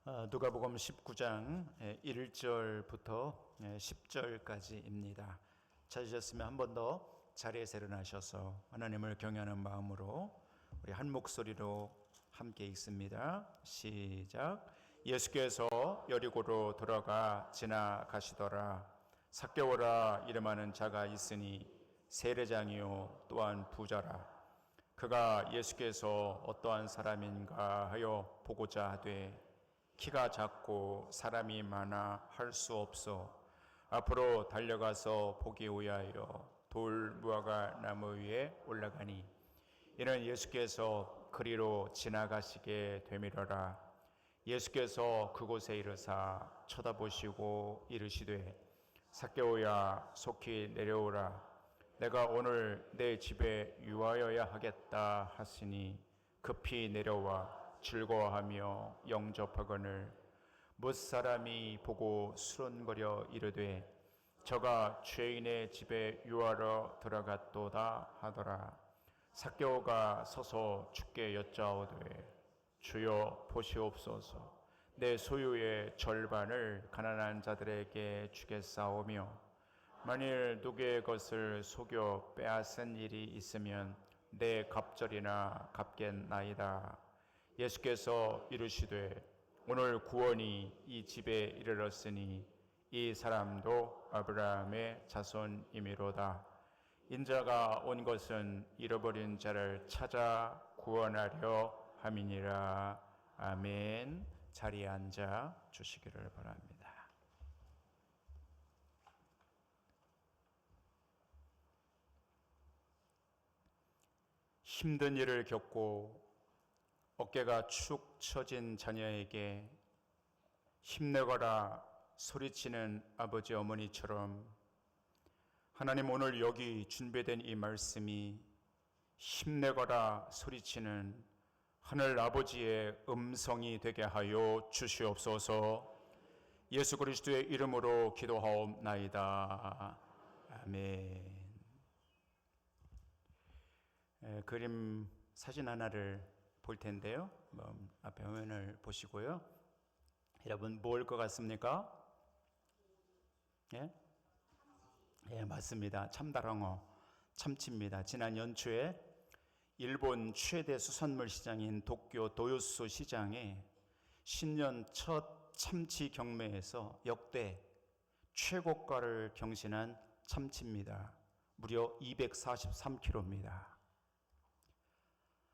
누가복음 19장 1절부터 10절까지입니다. 찾으셨으면 한 번 더 자리에서 일어나셔서 하나님을 경외하는 마음으로 우리 한 목소리로 함께 읽습니다. 시작. 예수께서 여리고로 들어가 지나가시더라. 삭개오라 이름하는 자가 있으니 세례장이요 또한 부자라. 그가 예수께서 어떠한 사람인가 하여 보고자 하되 키가 작고 사람이 많아 할 수 없어 앞으로 달려가서 보기 위하여 돌 무화과 나무 위에 올라가니 이는 예수께서 그리로 지나가시게 되밀어라. 예수께서 그곳에 이르사 쳐다보시고 이르시되 삭개오야 속히 내려오라. 내가 오늘 내 집에 유하여야 하겠다 하시니 급히 내려와 즐거워하며 영접하거늘 못사람이 보고 수론거려 이르되 저가 죄인의 집에 유하러 들어갔도다 하더라. 삭개오가 서서 주께 여짜오되 주여 보시옵소서. 내 소유의 절반을 가난한 자들에게 주겠사오며 만일 누구의 것을 속여 빼앗은 일이 있으면 내 갑절이나 갚겠나이다. 예수께서 이르시되 오늘 구원이 이 집에 이르렀으니 이 사람도 아브라함의 자손이미로다. 인자가 온 것은 잃어버린 자를 찾아 구원하려 함이니라. 아멘. 자리에 앉아 주시기를 바랍니다. 힘든 일을 겪고 어깨가 축 처진 자녀에게 힘내거라 소리치는 아버지 어머니처럼 하나님 오늘 여기 준비된 이 말씀이 힘내거라 소리치는 하늘 아버지의 음성이 되게 하여 주시옵소서. 예수 그리스도의 이름으로 기도하옵나이다. 아멘. 그림 사진 하나를 볼 텐데요. 앞에 화면을 보시고요. 여러분 뭘 것 같습니까? 예? 예, 맞습니다. 참다랑어, 참치입니다. 지난 연초에 일본 최대 수산물 시장인 도쿄 도요스 시장에 신년 첫 참치 경매에서 역대 최고가를 경신한 참치입니다. 무려 243kg입니다.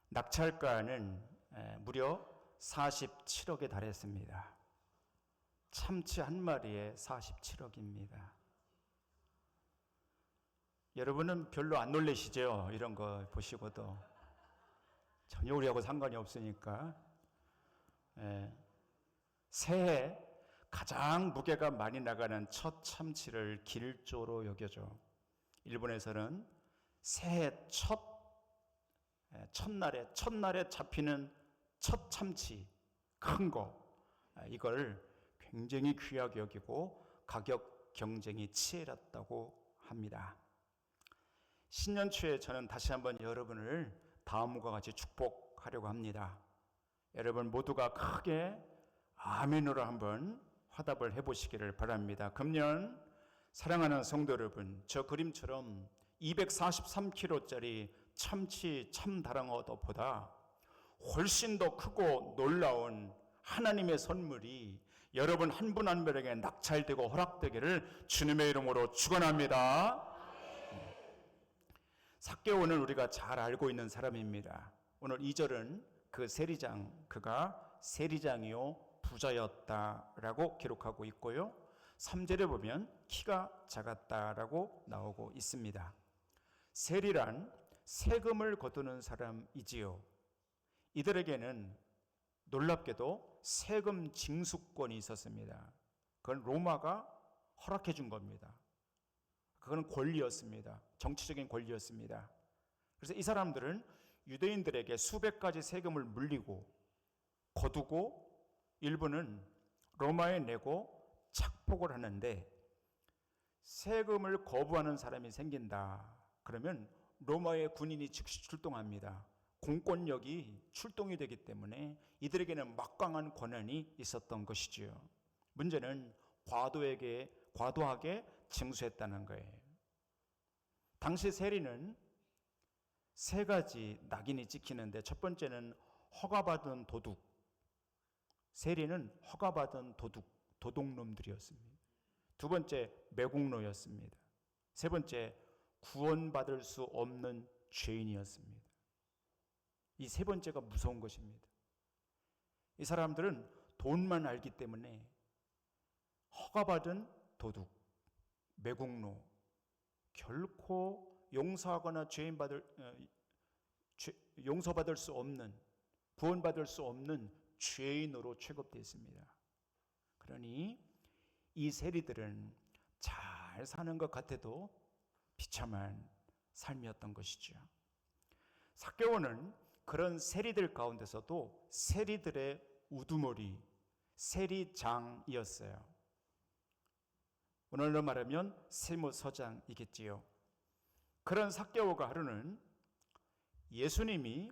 낙찰가는 무려 47억에 달했습니다. 참치 한 마리에 47억입니다. 여러분은 별로 안 놀라시죠? 이런 거 보시고도 전혀 우리하고 상관이 없으니까. 새해 가장 무게가 많이 나가는 첫 참치를 길조로 여겨져. 일본에서는 새해 첫날에 잡히는 첫 참치, 큰 거, 이걸 굉장히 귀하게 여기고 가격 경쟁이 치열했다고 합니다. 신년초에 저는 다시 한번 여러분을 다음과 같이 축복하려고 합니다. 여러분 모두가 크게 아멘으로 한번 화답을 해보시기를 바랍니다. 금년 사랑하는 성도 여러분, 저 그림처럼 243kg짜리 참치 참다랑어보다 훨씬 더 크고 놀라운 하나님의 선물이 여러분 한 분 한 분에게 낙찰되고 허락되기를 주님의 이름으로 축원합니다. 삭개오는 우리가 잘 알고 있는 사람입니다. 오늘 2절은 그 세리장, 그가 세리장이요 부자였다라고 기록하고 있고요. 3절에 보면 키가 작았다라고 나오고 있습니다. 세리란 세금을 거두는 사람이지요. 이들에게는 놀랍게도 세금 징수권이 있었습니다. 그건 로마가 허락해 준 겁니다. 그건 권리였습니다. 정치적인 권리였습니다. 그래서 이 사람들은 유대인들에게 수백 가지 세금을 물리고 거두고 일부는 로마에 내고 착복을 하는데 세금을 거부하는 사람이 생긴다. 그러면 로마의 군인이 즉시 출동합니다. 공권력이 출동이 되기 때문에 이들에게는 막강한 권한이 있었던 것이지요. 문제는 과도하게 징수했다는 거예요. 당시 세리는 세 가지 낙인이 찍히는데, 첫 번째는 허가받은 도둑. 세리는 허가받은 도둑놈들이었습니다. 두 번째, 매국노였습니다. 세 번째, 구원받을 수 없는 죄인이었습니다. 이 세 번째가 무서운 것입니다. 이 사람들은 돈만 알기 때문에 허가받은 도둑, 매국노, 결코 용서하거나 용서받을 수 없는, 구원받을 수 없는 죄인으로 취급되었습니다. 그러니 이 세리들은 잘 사는 것 같아도 비참한 삶이었던 것이죠. 삭개오는 그런 세리들 가운데서도 세리들의 우두머리, 세리장이었어요. 오늘로 말하면 세무서장이겠지요. 그런 삭개오가 하루는 예수님이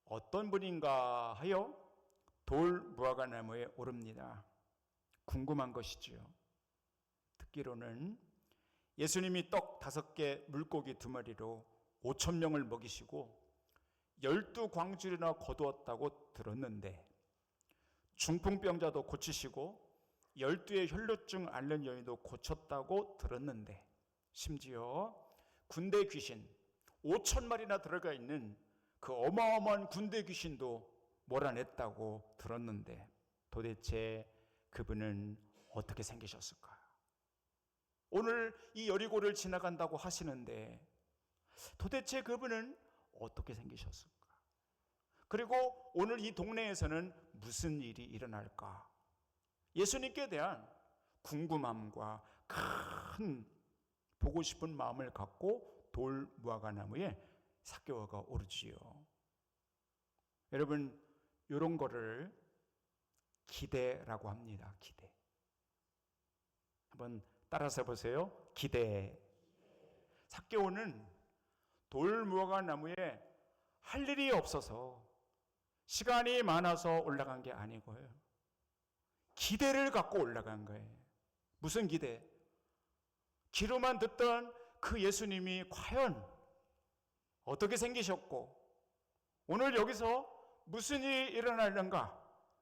어떤 분인가 하여 돌 무화과 나무에 오릅니다. 궁금한 것이지요. 듣기로는 예수님이 떡 5개, 물고기 2마리로 5,000명을 먹이시고 12광줄이나 거두었다고 들었는데, 중풍병자도 고치시고 12의 혈루증 앓는 여인도 고쳤다고 들었는데, 심지어 군대 귀신 5,000마리나 들어가 있는 그 어마어마한 군대 귀신도 몰아냈다고 들었는데, 도대체 그분은 어떻게 생기셨을까? 오늘 이 여리고를 지나간다고 하시는데 도대체 그분은 어떻게 생기셨을까? 그리고 오늘 이 동네에서는 무슨 일이 일어날까? 예수님께 대한 궁금함과 큰 보고 싶은 마음을 갖고 돌 무화과 나무에 삭개오가 오르지요. 여러분, 이런 거를 기대라고 합니다. 기대. 한번 따라서 해보세요. 기대. 삭개오는 돌 무화과 나무에 할 일이 없어서, 시간이 많아서 올라간 게 아니고요. 기대를 갖고 올라간 거예요. 무슨 기대? 귀로만 듣던 그 예수님이 과연 어떻게 생기셨고 오늘 여기서 무슨 일이 일어나려는가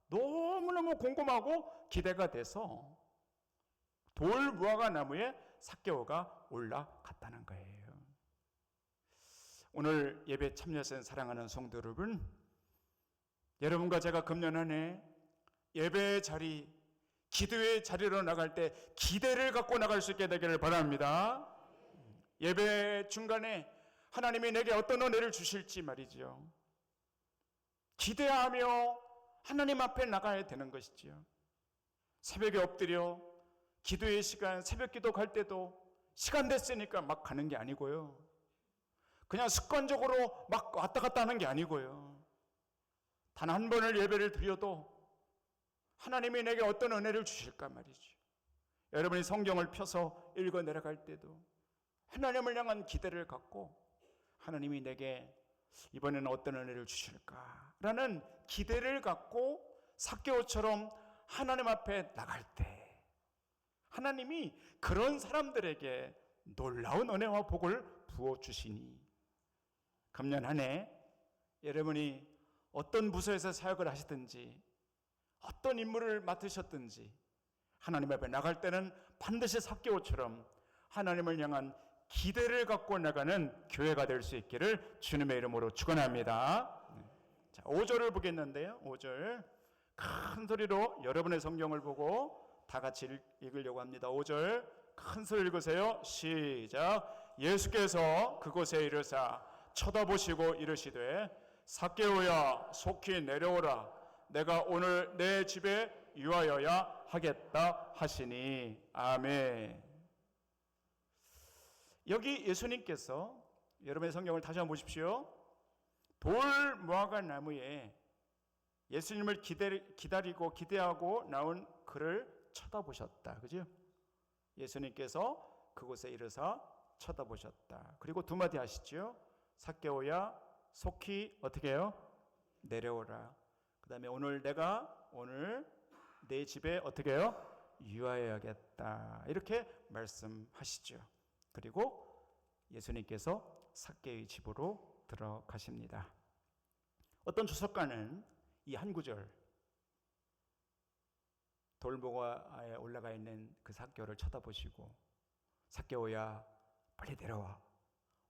너무너무 궁금하고 기대가 돼서 돌 무화과 나무에 삭개오가 올라갔다는 거예요. 오늘 예배 참여하신 사랑하는 성도 여러분, 여러분과 제가 금년 한 해 예배의 자리, 기도의 자리로 나갈 때 기대를 갖고 나갈 수 있게 되기를 바랍니다. 예배 중간에 하나님이 내게 어떤 은혜를 주실지 말이죠, 기대하며 하나님 앞에 나가야 되는 것이지요. 새벽에 엎드려 기도의 시간, 새벽 기도 갈 때도 시간 됐으니까 막 가는 게 아니고요. 그냥 습관적으로 막 왔다 갔다 하는 게 아니고요. 단 한 번을 예배를 드려도 하나님이 내게 어떤 은혜를 주실까 말이죠. 여러분이 성경을 펴서 읽어 내려갈 때도 하나님을 향한 기대를 갖고 하나님이 내게 이번에는 어떤 은혜를 주실까라는 기대를 갖고 삭개오처럼 하나님 앞에 나갈 때 하나님이 그런 사람들에게 놀라운 은혜와 복을 부어주시니, 금년 한 해 여러분이 어떤 부서에서 사역을 하시든지 어떤 임무를 맡으셨든지 하나님 앞에 나갈 때는 반드시 삭개오처럼 하나님을 향한 기대를 갖고 나가는 교회가 될 수 있기를 주님의 이름으로 축원합니다. 자, 5절을 보겠는데요. 5절 큰 소리로 여러분의 성경을 보고 다 같이 읽으려고 합니다. 5절 큰 소리 읽으세요. 시작. 예수께서 그곳에 이르사 쳐다보시고 이르시되 삭개오야 속히 내려오라, 내가 오늘 내 집에 유하여야 하겠다 하시니. 아멘. 여기 예수님께서, 여러분의 성경을 다시 한번 보십시오. 돌 무화과 나무에 예수님을 기다리고 기대하고 나온 그를 쳐다보셨다. 그죠? 예수님께서 그곳에 이르사 쳐다보셨다. 그리고 두 마디 하시죠. 삭개오야 속히 어떻게 해요? 내려오라. 그 다음에 오늘 내 집에 어떻게 해요? 유하여야겠다. 이렇게 말씀하시죠. 그리고 예수님께서 삭개의 집으로 들어가십니다. 어떤 주석가는 이 한 구절, 돌보가에 올라가 있는 그 삭개오를 쳐다보시고, 삭개오야 빨리 내려와,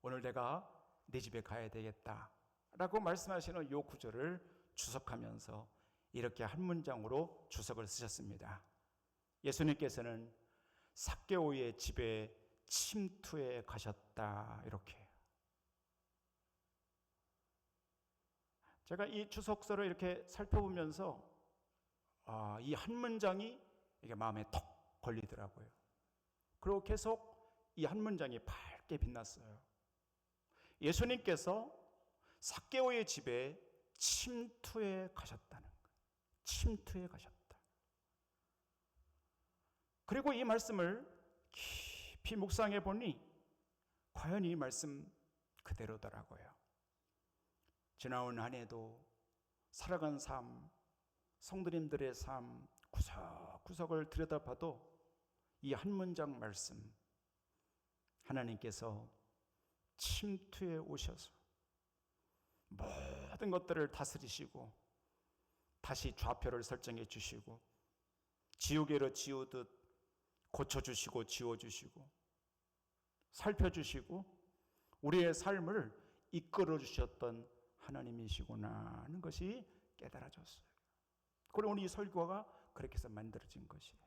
오늘 내가 내 집에 가야 되겠다 라고 말씀하시는 이 구절을 주석하면서 이렇게 한 문장으로 주석을 쓰셨습니다. 예수님께서는 삭개오의 집에 침투해 가셨다. 이렇게. 제가 이 주석서를 이렇게 살펴보면서 이 한 문장이 이게 마음에 톡 걸리더라고요. 그리고 계속 이 한 문장이 밝게 빛났어요. 예수님께서 삭개오의 집에 침투해 가셨다는 거예요. 침투해 가셨다. 그리고 이 말씀을 깊이 묵상해 보니 과연 이 말씀 그대로더라고요. 지나온 한 해도 살아간 삶, 성도님들의 삶 구석구석을 들여다봐도 이 한 문장 말씀, 하나님께서 침투해 오셔서 모든 것들을 다스리시고 다시 좌표를 설정해 주시고 지우개로 지우듯 고쳐주시고 지워주시고 살펴주시고 우리의 삶을 이끌어 주셨던 하나님이시구나 하는 것이 깨달아졌어요. 그리고 오늘 이 설교가 그렇게 해서 만들어진 것이에요.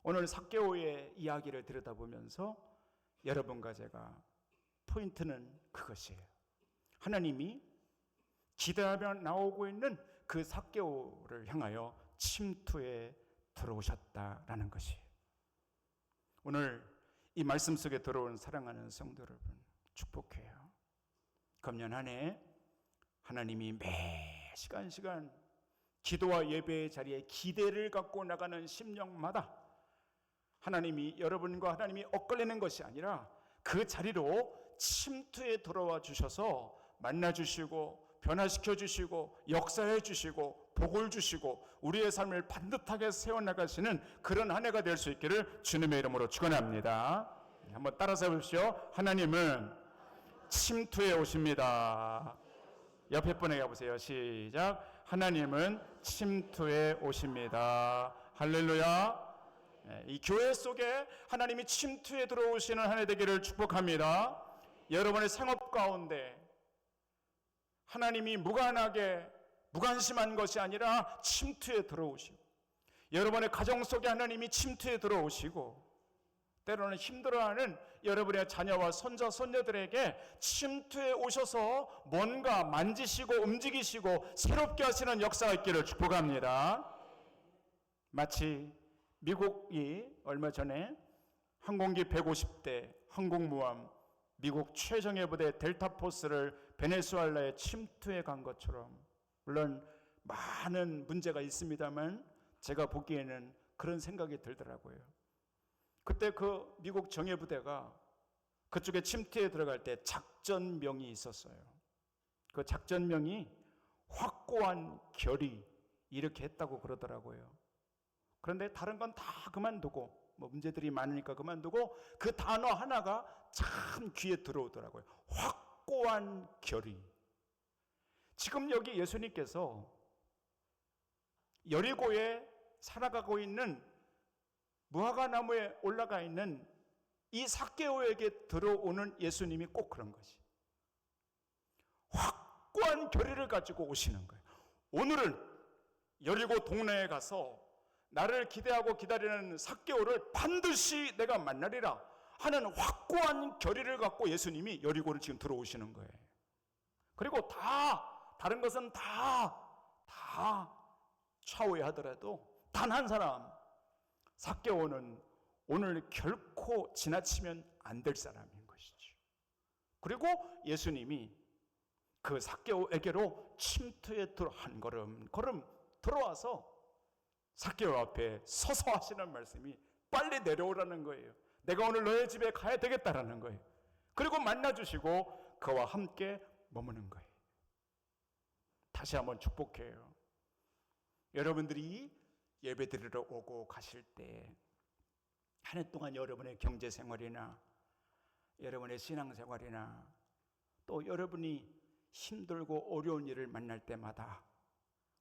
오늘 삭개오의 이야기를 들여다보면서 여러분과 제가 포인트는 그것이에요. 하나님이 기대하며 나오고 있는 그 삭개오를 향하여 침투해 들어오셨다라는 것이에요. 오늘 이 말씀 속에 들어온 사랑하는 성도 여러분, 축복해요. 금년 한 해 하나님이 매 시간 기도와 예배의 자리에 기대를 갖고 나가는 심령마다 하나님이 여러분과 하나님이 엇갈리는 것이 아니라 그 자리로 침투해 들어와 주셔서 만나 주시고 변화시켜 주시고 역사해 주시고 복을 주시고 우리의 삶을 반듯하게 세워나가시는 그런 한 해가 될 수 있기를 주님의 이름으로 축원합니다. 한번 따라서 해보십시오. 하나님은 침투해 오십니다. 옆에 분에게 보세요. 시작. 하나님은 침투해 오십니다. 할렐루야. 이 교회 속에 하나님이 침투해 들어오시는 한 해 되기를 축복합니다. 여러분의 생업 가운데 하나님이 무관심한 것이 아니라 침투해 들어오시고, 여러분의 가정 속에 하나님이 침투해 들어오시고, 때로는 힘들어하는 여러분의 자녀와 손자, 손녀들에게 침투해 오셔서 뭔가 만지시고 움직이시고 새롭게 하시는 역사가 있기를 축복합니다. 마치 미국이 얼마 전에 항공기 150대 항공모함 미국 최정예 부대 델타포스를 베네수엘라에 침투해 간 것처럼, 물론 많은 문제가 있습니다만 제가 보기에는 그런 생각이 들더라고요. 그때 그 미국 정예부대가 그쪽에 침투해 들어갈 때 작전명이 있었어요. 그 작전명이 확고한 결의 이렇게 했다고 그러더라고요. 그런데 다른 건 다 그만두고 문제들이 많으니까 그만두고 그 단어 하나가 참 귀에 들어오더라고요. 확고한 결의. 지금 여기 예수님께서 여리고에 살아가고 있는 무화과나무에 올라가 있는 이 삭개오에게 들어오는 예수님이 꼭 그런 것이 확고한 결의를 가지고 오시는 거예요. 오늘은 여리고 동네에 가서 나를 기대하고 기다리는 삭개오를 반드시 내가 만나리라 하는 확고한 결의를 갖고 예수님이 여리고를 지금 들어오시는 거예요. 그리고 다른 것은 다 좌우하더라도 단 한 사람, 삭개오는 오늘 결코 지나치면 안 될 사람인 것이죠. 그리고 예수님이 그 삭개오에게로 침투해 한 걸음 들어와서 삭개오 앞에 서서 하시는 말씀이 빨리 내려오라는 거예요. 내가 오늘 너의 집에 가야 되겠다라는 거예요. 그리고 만나주시고 그와 함께 머무는 거예요. 다시 한번 축복해요. 여러분들이 예배 드리러 오고 가실 때 한 해 동안 여러분의 경제 생활이나 여러분의 신앙 생활이나 또 여러분이 힘들고 어려운 일을 만날 때마다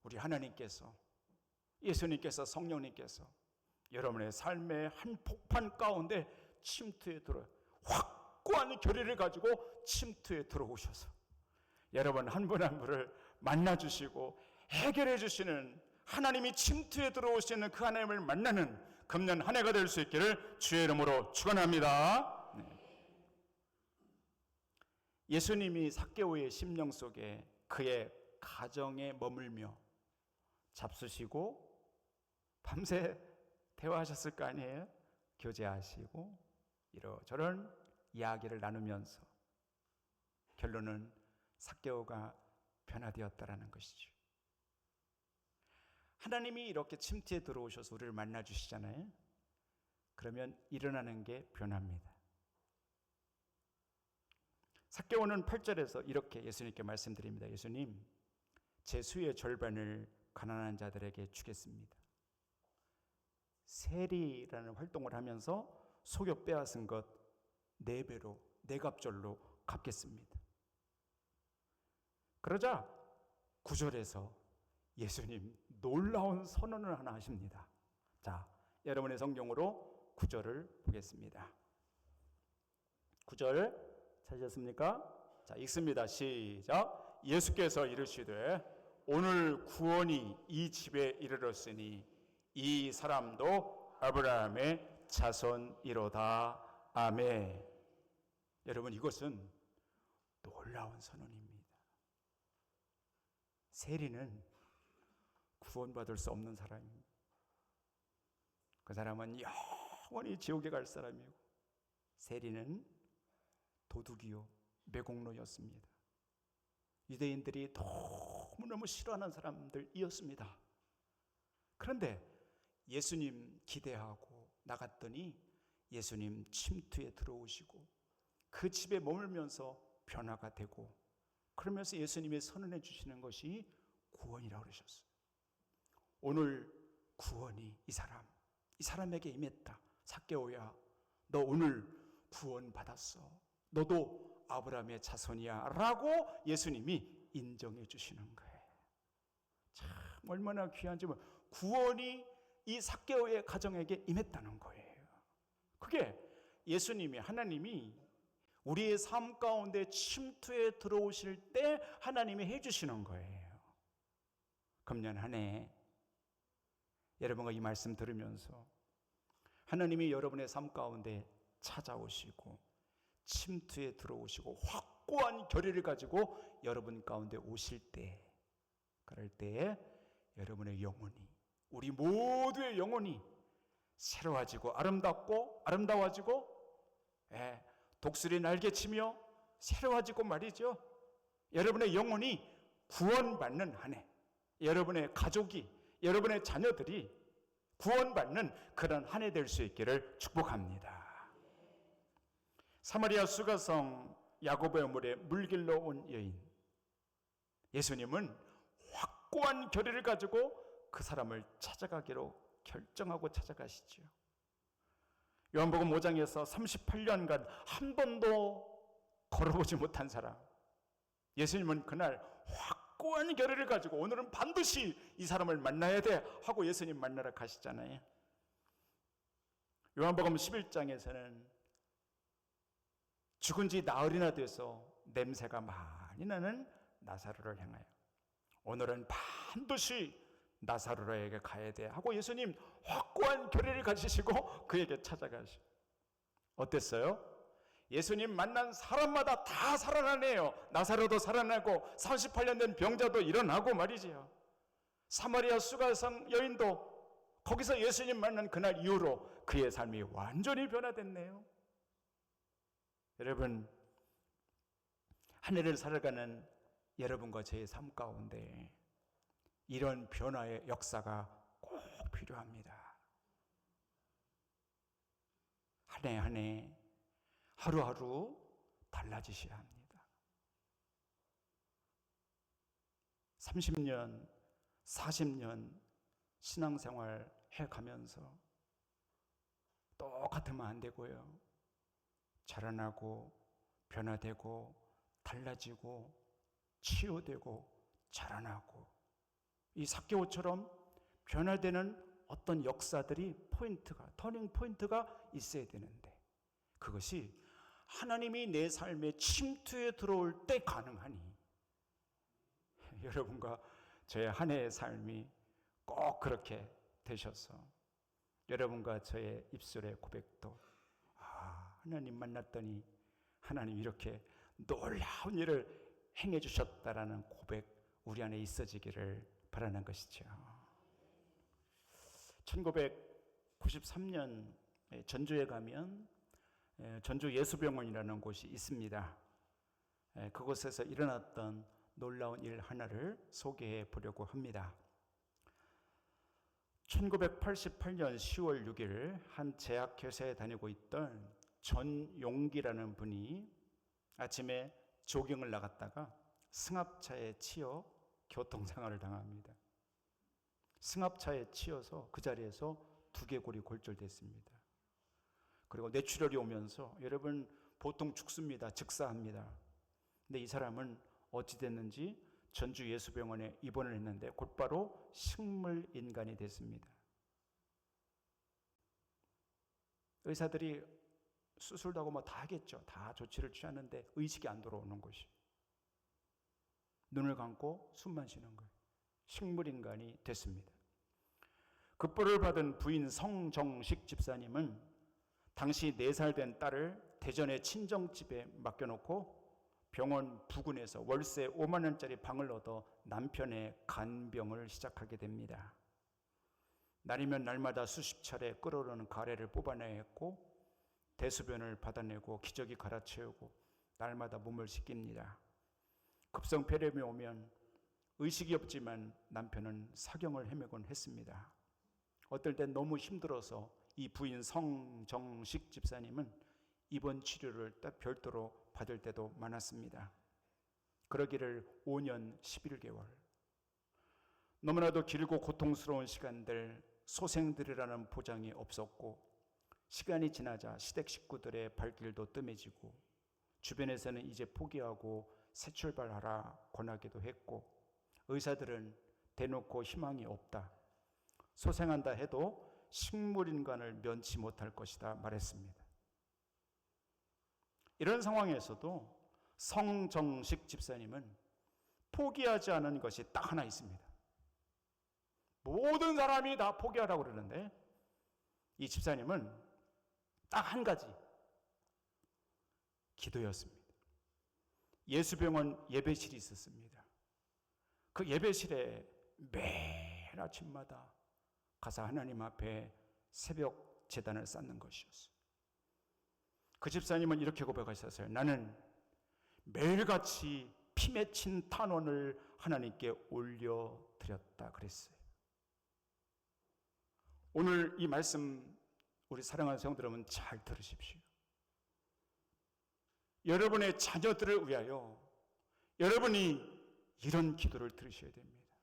우리 하나님께서, 예수님께서, 성령님께서 여러분의 삶의 한 폭판 가운데 침투에 들어 확고한 결의를 가지고 침투에 들어오셔서 여러분 한 분 한 분을 만나주시고 해결해 주시는, 하나님이 침투에 들어오시는 그 하나님을 만나는 금년 한 해가 될 수 있기를 주의 이름으로 축원합니다. 예수님이 삭개오의 심령 속에 그의 가정에 머물며 잡수시고 밤새 대화하셨을 거 아니에요? 교제하시고 이러저런 이야기를 나누면서 결론은 삭개오가 변화되었다라는 것이죠. 하나님이 이렇게 침투에 들어오셔서 우리를 만나주시잖아요. 그러면 일어나는 게 변화입니다. 삭개오는 8절에서 이렇게 예수님께 말씀드립니다. 예수님, 제 수의 절반을 가난한 자들에게 주겠습니다. 세리라는 활동을 하면서 속여 빼앗은 것 4배로, 4갑절로 갚겠습니다. 그러자 9절에서 예수님 놀라운 선언을 하나 하십니다. 자, 여러분의 성경으로 9절을 보겠습니다. 9절 찾으셨습니까? 자, 읽습니다. 시작. 예수께서 이르시되 오늘 구원이 이 집에 이르렀으니 이 사람도 아브라함의 자손이로다. 아멘. 여러분, 이것은 놀라운 선언입니다. 세리는 구원받을 수 없는 사람입니다. 그 사람은 영원히 지옥에 갈 사람이고, 세리는 도둑이요 매국노였습니다. 유대인들이 너무너무 싫어하는 사람들이었습니다. 그런데 예수님 기대하고 나갔더니 예수님 침투에 들어오시고 그 집에 머물면서 변화가 되고, 그러면서 예수님이 선언해 주시는 것이 구원이라고 그러셨어요. 오늘 구원이 이 사람에게 임했다. 삭개오야, 너 오늘 구원 받았어. 너도 아브라함의 자손이야 라고 예수님이 인정해 주시는 거예요. 참 얼마나 귀한지, 구원이 이 삭개오의 가정에게 임했다는 거예요. 그게 예수님이, 하나님이 우리의 삶 가운데 침투에 들어오실 때 하나님이 해주시는 거예요. 금년 한 해 여러분과 이 말씀 들으면서 하나님이 여러분의 삶 가운데 찾아오시고 침투에 들어오시고 확고한 결의를 가지고 여러분 가운데 오실 때, 그럴 때에 여러분의 영혼이, 우리 모두의 영혼이 새로워지고 아름다워지고 독수리 날개치며 새로워지고 말이죠. 여러분의 영혼이 구원받는 한 해, 여러분의 가족이, 여러분의 자녀들이 구원받는 그런 한 해 될 수 있기를 축복합니다. 사마리아 수가성 야고보의 물에 물 길러 온 여인, 예수님은 확고한 결의를 가지고 그 사람을 찾아가기로 결정하고 찾아가시죠. 요한복음 5장에서 38년간 한 번도 걸어보지 못한 사람, 예수님은 그날 확고한 결의를 가지고 오늘은 반드시 이 사람을 만나야 돼 하고 예수님 만나러 가시잖아요. 요한복음 11장에서는 죽은 지 나흘이나 돼서 냄새가 많이 나는 나사로를 향하여 오늘은 반드시 나사로에게 가야 돼 하고 예수님 확고한 결의를 가지시고 그에게 찾아가시고, 어땠어요? 예수님 만난 사람마다 다 살아나네요. 나사로도 살아나고 38년 된 병자도 일어나고 말이지요. 사마리아 수가성 여인도 거기서 예수님 만난 그날 이후로 그의 삶이 완전히 변화됐네요. 여러분, 한 해를 살아가는 여러분과 저의 삶 가운데 이런 변화의 역사가 꼭 필요합니다. 한 해 한 해 하루하루 달라지셔야 합니다. 30년, 40년 신앙생활 해가면서 똑같으면 안 되고요. 자라나고 변화되고 달라지고 치유되고 자라나고 이 삭개오처럼 변화되는 어떤 역사들이 터닝 포인트가 있어야 되는데 그것이 하나님이 내 삶에 침투해 들어올 때 가능하니 여러분과 저의 한 해의 삶이 꼭 그렇게 되셔서 여러분과 저의 입술의 고백도 하나님 만났더니 하나님 이렇게 놀라운 일을 행해 주셨다라는 고백 우리 안에 있어지기를 바라는 것이죠. 1993년 전주에 가면 전주 예수병원이라는 곳이 있습니다. 그곳에서 일어났던 놀라운 일 하나를 소개해 보려고 합니다. 1988년 10월 6일 한 제약회사에 다니고 있던 전용기라는 분이 아침에 조깅을 나갔다가 승합차에 치여 교통사고를 당합니다. 승합차에 치여서 그 자리에서 두개골이 골절됐습니다. 그리고 뇌출혈이 오면서 여러분 보통 죽습니다. 즉사합니다. 근데 이 사람은 어찌 됐는지 전주 예수병원에 입원을 했는데 곧바로 식물인간이 됐습니다. 의사들이 수술도 하고 뭐 다 하겠죠. 다 조치를 취하는데 의식이 안 돌아오는 것이. 눈을 감고 숨만 쉬는 거예요. 식물인간이 됐습니다. 그 뿔을 받은 부인 성정식 집사님은 당시 4살 된 딸을 대전의 친정집에 맡겨놓고 병원 부근에서 월세 5만 원짜리 방을 얻어 남편의 간병을 시작하게 됩니다. 날이면 날마다 수십 차례 끓어오르는 가래를 뽑아내야 했고 대수변을 받아내고 기저귀 갈아채우고 날마다 몸을 씻깁니다. 급성폐렴이 오면 의식이 없지만 남편은 사경을 헤매곤 했습니다. 어떨 땐 너무 힘들어서 이 부인 성정식 집사님은 입원 치료를 별도로 받을 때도 많았습니다. 그러기를 5년 11개월. 너무나도 길고 고통스러운 시간들, 소생들이라는 보장이 없었고 시간이 지나자 시댁 식구들의 발길도 뜸해지고 주변에서는 이제 포기하고 새 출발하라 권하기도 했고 의사들은 대놓고 희망이 없다. 소생한다 해도 식물인간을 면치 못할 것이다 말했습니다. 이런 상황에서도 성정식 집사님은 포기하지 않은 것이 딱 하나 있습니다. 모든 사람이 다 포기하라고 그러는데 이 집사님은 딱 한 가지 기도였습니다. 예수병원 예배실이 있었습니다. 그 예배실에 매일 아침마다 가서 하나님 앞에 새벽 제단을 쌓는 것이었어요. 그 집사님은 이렇게 고백하셨어요. 나는 매일같이 피 맺힌 탄원을 하나님께 올려드렸다 그랬어요. 오늘 이 말씀 우리 사랑하는 성도 여러분 잘 들으십시오. 여러분의 자녀들을 위하여 여러분이 이런 기도를 들으셔야 됩니다.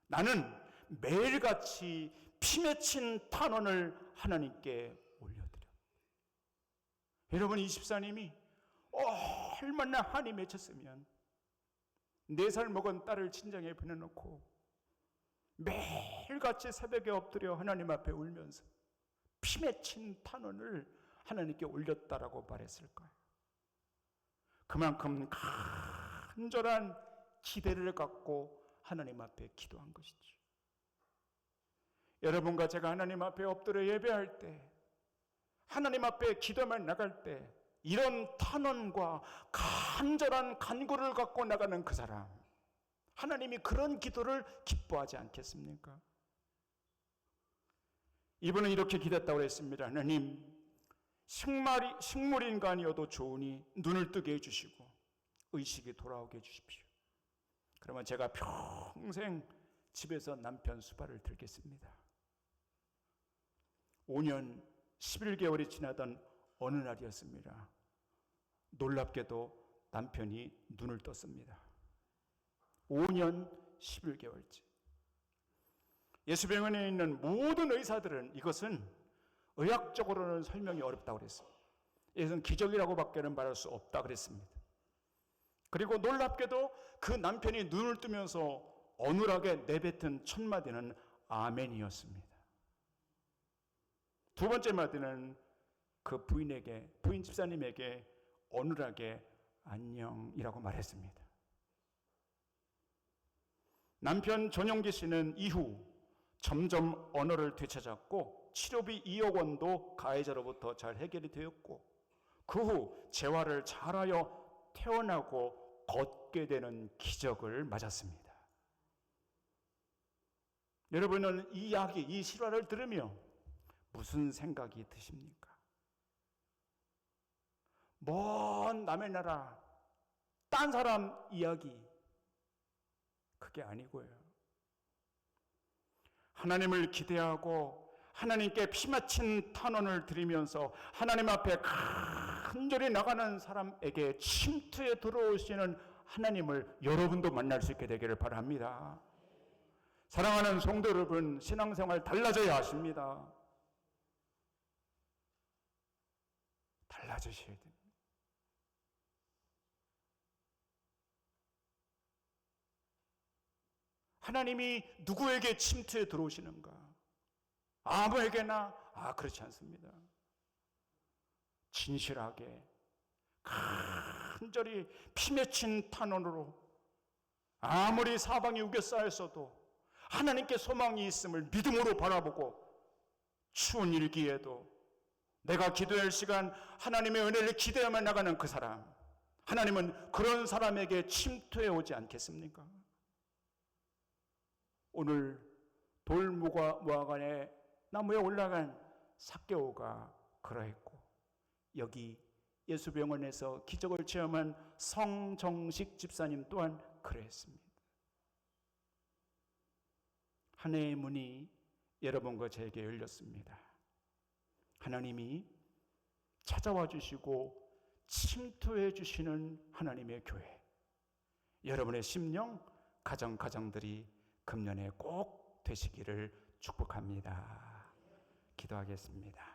나는 매일같이 피 맺힌 탄원을 하나님께 올려드려. 여러분 이 집사님이 얼마나 한이 맺혔으면 4살 먹은 딸을 친정에 보내놓고 매일같이 새벽에 엎드려 하나님 앞에 울면서 피 맺힌 탄원을 하나님께 올렸다라고 말했을까요? 그만큼 간절한 기대를 갖고 하나님 앞에 기도한 것이죠. 여러분과 제가 하나님 앞에 엎드려 예배할 때, 하나님 앞에 기도만 나갈 때 이런 탄원과 간절한 간구를 갖고 나가는 그 사람, 하나님이 그런 기도를 기뻐하지 않겠습니까? 이분은 이렇게 기도했다고 했습니다. 하나님, 식물인간이어도 좋으니 눈을 뜨게 해주시고 의식이 돌아오게 해주십시오. 그러면 제가 평생 집에서 남편 수발을 들겠습니다. 5년 11개월이 지나던 어느 날이었습니다. 놀랍게도 남편이 눈을 떴습니다. 5년 11개월째. 예수병원에 있는 모든 의사들은 이것은 의학적으로는 설명이 어렵다고 그랬습니다. 이것은 기적이라고 밖에는 말할 수 없다 그랬습니다. 그리고 놀랍게도 그 남편이 눈을 뜨면서 어눌하게 내뱉은 첫 마디는 아멘이었습니다. 두 번째 마디는 그 부인 집사님에게 어눌하게 안녕이라고 말했습니다. 남편 전용기 씨는 이후 점점 언어를 되찾았고 치료비 2억 원도 가해자로부터 잘 해결이 되었고 그 후 재활을 잘하여 태어나고 걷게 되는 기적을 맞았습니다. 여러분은 이 이야기, 이 실화를 들으며 무슨 생각이 드십니까? 먼 남의 나라, 딴 사람 이야기, 그게 아니고요. 하나님을 기대하고 하나님께 피마친 탄원을 드리면서 하나님 앞에 간절히 나가는 사람에게 침투에 들어오시는 하나님을 여러분도 만날 수 있게 되기를 바랍니다. 사랑하는 성도 여러분, 신앙생활 달라져야 하십니다. 달라지셔야 됩니다. 하나님이 누구에게 침투에 들어오시는가? 아무에게나? 그렇지 않습니다. 진실하게 간절히 피 맺힌 탄원으로 아무리 사방이 우겨싸였어도 하나님께 소망이 있음을 믿음으로 바라보고 추운 일기에도 내가 기도할 시간 하나님의 은혜를 기대하며 나가는 그 사람, 하나님은 그런 사람에게 침투해 오지 않겠습니까? 오늘 돌무화관에 나무에 올라간 삭개오가 그러했고 여기 예수병원에서 기적을 체험한 성정식 집사님 또한 그랬습니다. 한 해의 문이 여러분과 저에게 열렸습니다. 하나님이 찾아와 주시고 침투해 주시는 하나님의 교회, 여러분의 심령, 가정들이 금년에 꼭 되시기를 축복합니다. 기도하겠습니다.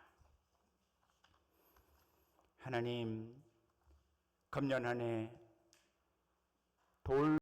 하나님, 금년 한 해